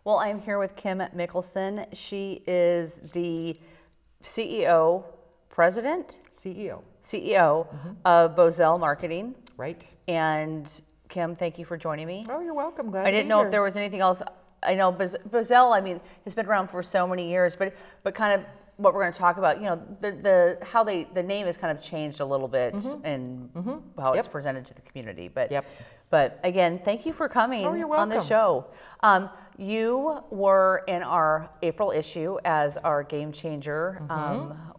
Well, I'm here with Kim Mickelsen. She is the CEO, President, CEO of Bozell Marketing. Right. And Kim, thank you for joining me. Oh, you're welcome. Glad I to didn't be know here. if there was anything else. I know Bozell, I mean, has been around for so many years, but kind of what we're going to talk about, you know, the name has kind of changed a little bit and how it's presented to the community. But again, thank you for coming on the show. You were in our April issue as our game changer.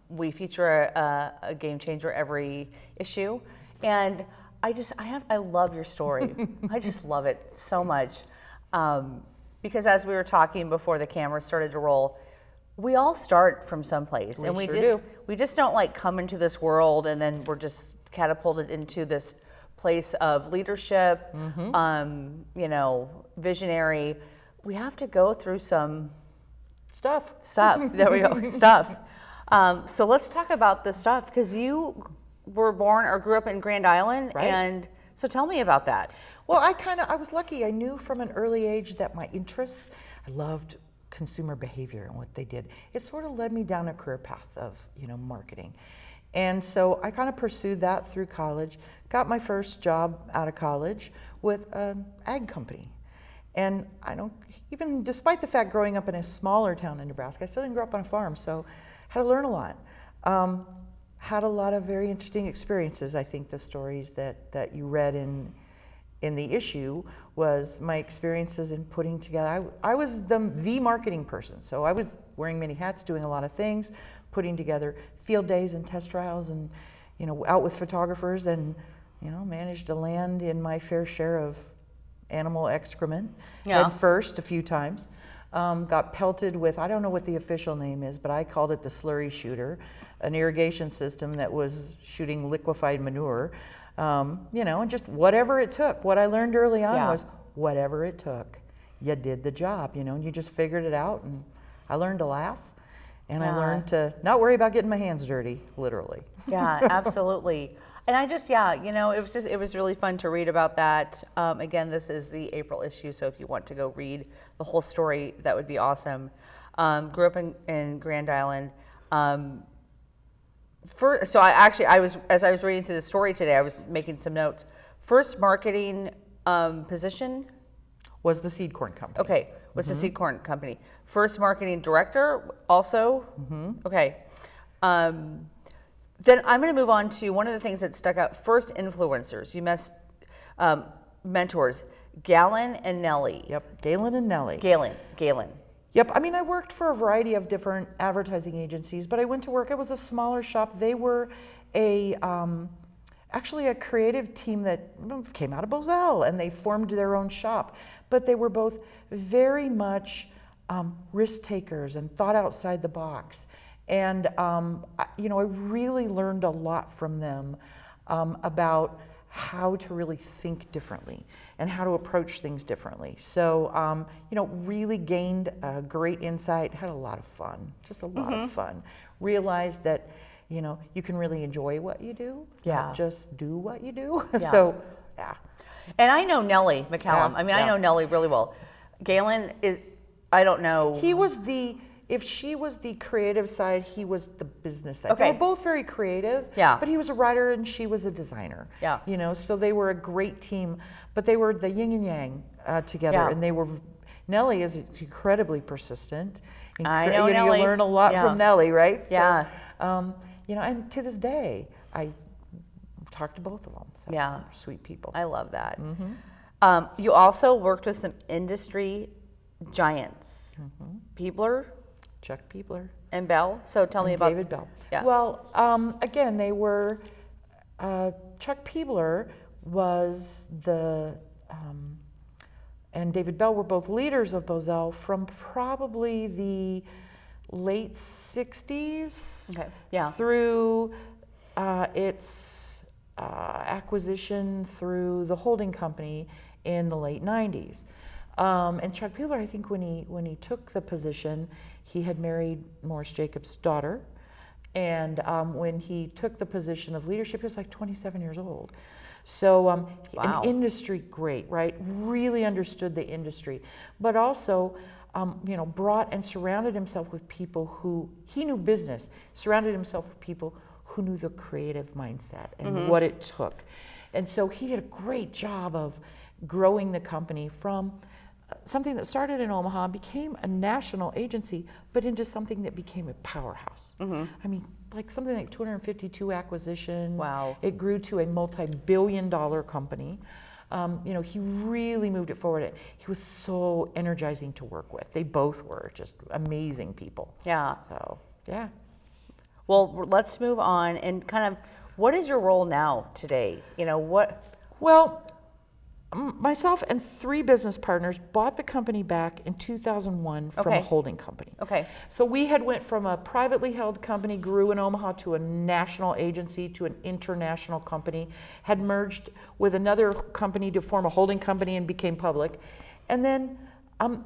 We feature a game changer every issue, and I love your story. I just love it so much. Because as we were talking before the camera started to roll, we all start from someplace, and we just don't like come into this world and then we're just catapulted into this place of leadership, you know, visionary. We have to go through some stuff. There we go, stuff. So let's talk about the stuff, because you were born or grew up in Grand Island, and so tell me about that. Well, I was lucky. I knew from an early age that my interests, I loved consumer behavior and what they did. It sort of led me down a career path of, you know, marketing. And so I kind of pursued that through college, got my first job out of college with an ag company. And even despite the fact growing up in a smaller town in Nebraska, I still didn't grow up on a farm, so had to learn a lot. Had a lot of very interesting experiences. I think the stories that you read in the issue was my experiences in putting together. I was the marketing person, so I was wearing many hats, doing a lot of things, putting together field days and test trials, and you know, out with photographers, and you know, managed to land in my fair share of animal excrement head first a few times. Got pelted with, I don't know what the official name is, but I called it the slurry shooter, an irrigation system that was shooting liquefied manure. You know, and just whatever it took. What I learned early on was whatever it took, you did the job, you know, and you just figured it out. And I learned to laugh, and I learned to not worry about getting my hands dirty, literally. Yeah, absolutely. And you know, it was really fun to read about that. Again, this is the April issue, so if you want to go read the whole story, that would be awesome. Grew up in Grand Island. So as I was reading through the story today, I was making some notes. First marketing position was the seed corn company. Okay, was the seed corn company. First marketing director also. Okay. Then I'm going to move on to one of the things that stuck out. First influencers. You mentors, Galen and Nellie. Yep, Galen and Nellie. Galen. Yep, I mean, I worked for a variety of different advertising agencies, but I went to work, it was a smaller shop. They were actually a creative team that came out of Bozell, and they formed their own shop. But they were both very much risk takers and thought outside the box. And, you know, I really learned a lot from them about how to really think differently and how to approach things differently. So, you know, really gained a great insight, had a lot of fun, just a lot of fun. Realized that, you know, you can really enjoy what you do, not just do what you do. So, yeah. And I know Nellie McCallum. I mean, I know Nellie really well. Galen is, I don't know. He was if she was the creative side, he was the business side. They were both very creative, but he was a writer and she was a designer. You know, so they were a great team, but they were the yin and yang together, and Nellie is incredibly persistent. I know Nellie. You learn a lot from Nellie, right? Yeah. So, you know, and to this day, I talk to both of them. So they're sweet people. I love that. You also worked with some industry giants, Chuck Peebler. And Bell. So tell me about David Bell. Yeah. Well, again, they were, Chuck Peebler was and David Bell were both leaders of Bozell from probably the late 60s through its acquisition through the holding company in the late 90s. And Chuck Peebler, I think when he took the position, he had married Morris Jacobs' daughter, and when he took the position of leadership, he was like 27 years old. So an industry great, right? Really understood the industry, but also brought and surrounded himself with people who, he knew business, surrounded himself with people who knew the creative mindset and what it took. And so he did a great job of growing the company from something that started in Omaha, became a national agency, but into something that became a powerhouse. I mean, like something like 252 acquisitions. Wow. It grew to a multi-billion-dollar company. He really moved it forward. He was so energizing to work with. They both were just amazing people. Yeah. So, yeah. Well, let's move on and kind of, what is your role now today? Well, myself and 3 business partners bought the company back in 2001 from a holding company. Okay. So we had went from a privately held company, grew in Omaha, to a national agency, to an international company, had merged with another company to form a holding company and became public. And then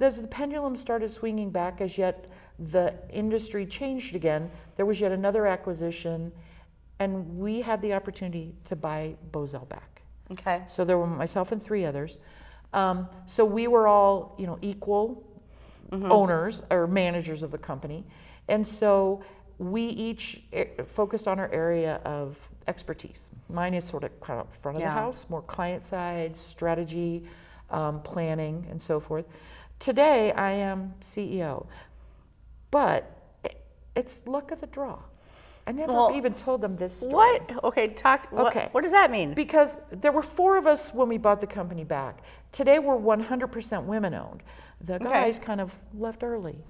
as the pendulum started swinging back, as yet the industry changed again, there was yet another acquisition, and we had the opportunity to buy Bozell back. Okay. So there were myself and 3 others. So we were all, equal owners or managers of the company. And so we each focused on our area of expertise. Mine is sort of kind of front of the house, more client side, strategy, planning, and so forth. Today I am CEO, but it's luck of the draw. I never even told them this story. What? Okay, what does that mean? Because there were 4 of us when we bought the company back. Today we're 100% women owned. The guys kind of left early.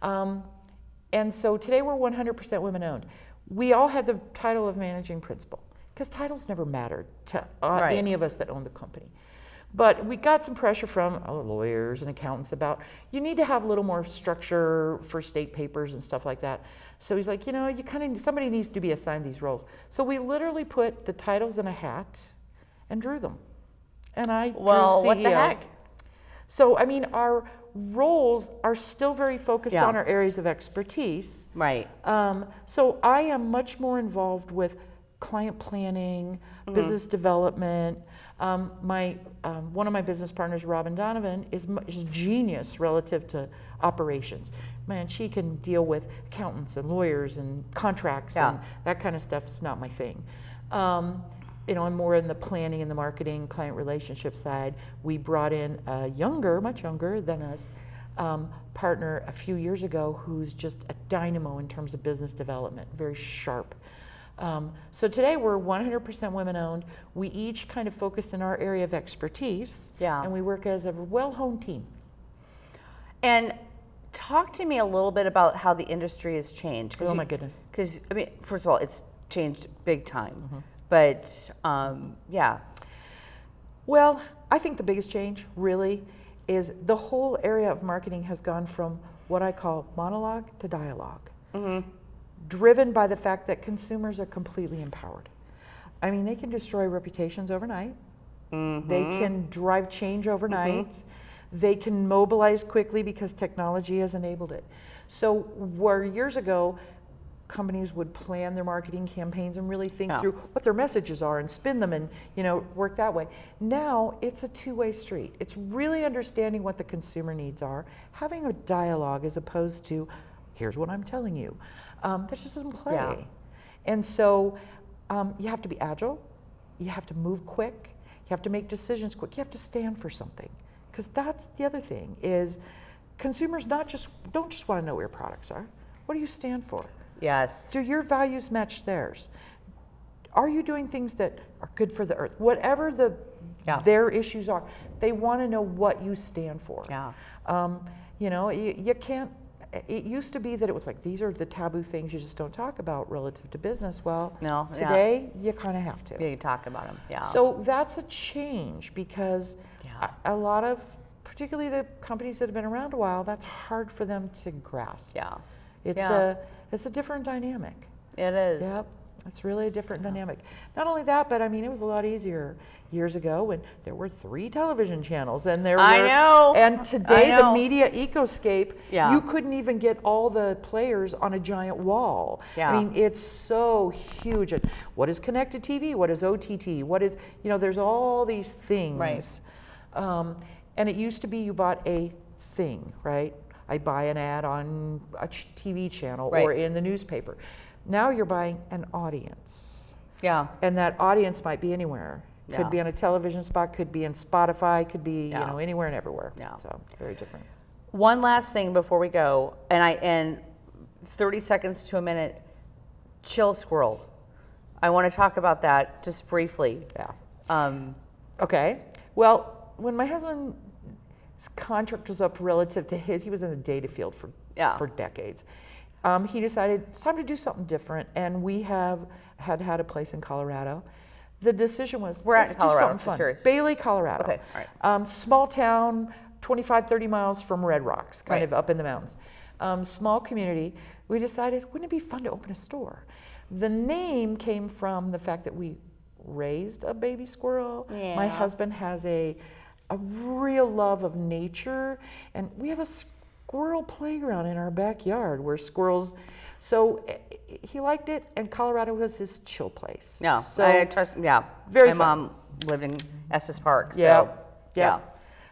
And so today we're 100% women owned. We all had the title of managing principal, because titles never mattered to any of us that owned the company. But we got some pressure from lawyers and accountants about, you need to have a little more structure for state papers and stuff like that. So he's like, somebody needs to be assigned these roles. So we literally put the titles in a hat and drew them. And I drew CEO. What the heck? So, I mean, our roles are still very focused on our areas of expertise. Right. So I am much more involved with client planning, business development. One of my business partners, Robin Donovan, is genius relative to operations. Man, she can deal with accountants and lawyers and contracts and that kind of stuff. It's not my thing. I'm more in the planning and the marketing, client relationship side. We brought in a much younger than us, partner a few years ago who's just a dynamo in terms of business development, very sharp. So today we're 100% women owned. We each kind of focus in our area of expertise, and we work as a well-honed team. And talk to me a little bit about how the industry has changed. Oh my goodness. Because, I mean, first of all, it's changed big time. But, Well, I think the biggest change really is the whole area of marketing has gone from what I call monologue to dialogue. Driven by the fact that consumers are completely empowered. I mean, they can destroy reputations overnight. They can drive change overnight. They can mobilize quickly because technology has enabled it. So where years ago, companies would plan their marketing campaigns and really think through what their messages are and spin them and work that way. Now it's a two-way street. It's really understanding what the consumer needs are, having a dialogue as opposed to, here's what I'm telling you. That just doesn't play. And so you have to be agile, you have to move quick, you have to make decisions quick, you have to stand for something. Because that's the other thing is consumers don't just want to know what your products are. What do you stand for? Yes. Do your values match theirs? Are you doing things that are good for the earth? Whatever their issues are, they want to know what you stand for. You can't. It used to be that it was like, these are the taboo things you just don't talk about relative to business. Well, today you kind of have to. Yeah, you talk about them. Yeah. So that's a change because a lot of, particularly the companies that have been around a while, that's hard for them to grasp. It's a different dynamic. It is. Yep. It's really a different dynamic. Not only that, but I mean, it was a lot easier years ago when there were 3 television channels and there were. I know. And today the media ecoscape, you couldn't even get all the players on a giant wall. I mean, it's so huge. And what is connected TV? What is OTT? What is, there's all these things. And it used to be you bought a thing, right? I buy an ad on a TV channel Right. or in the newspaper. Now you're buying an audience. Yeah. And that audience might be anywhere. Yeah. Could be on a television spot, could be in Spotify, could be Yeah. you know, anywhere and everywhere. Yeah. So it's very different. One last thing before we go, and 30 seconds to a minute, chill squirrel. I want to talk about that just briefly. Yeah. Okay. Well, when my husband's contract was up relative to his, he was in the data field for decades. He decided it's time to do something different, and we had a place in Colorado. The decision was, We're let's at Colorado, do something just fun. curious. Bailey, Colorado. Okay, all right. Small town, 25, 30 miles from Red Rocks, kind Right. of up in the mountains. Small community. We decided, wouldn't it be fun to open a store? The name came from the fact that we raised a baby squirrel. Yeah. My husband has a real love of nature, and we have a squirrel playground in our backyard where squirrels, so he liked it, and Colorado was his chill place. No, So I trust. Yeah, very my fun. mom lived in Estes Park. So, yeah. yeah.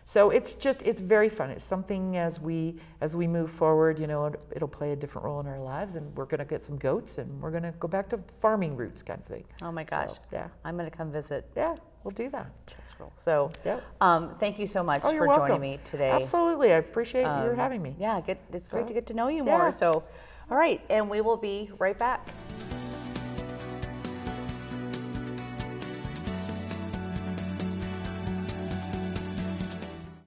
So it's very fun. It's something as we move forward, you know, it'll play a different role in our lives, and we're going to get some goats, and we're going to go back to farming roots kind of thing. Oh my gosh. So, yeah. I'm going to come visit. Yeah, we'll do that. So, Yep. Thank you so much Oh, for you're joining welcome. me today. Absolutely, I appreciate you having me. Yeah, it's great to get to know you Yeah. more. So, all right, and we will be right back.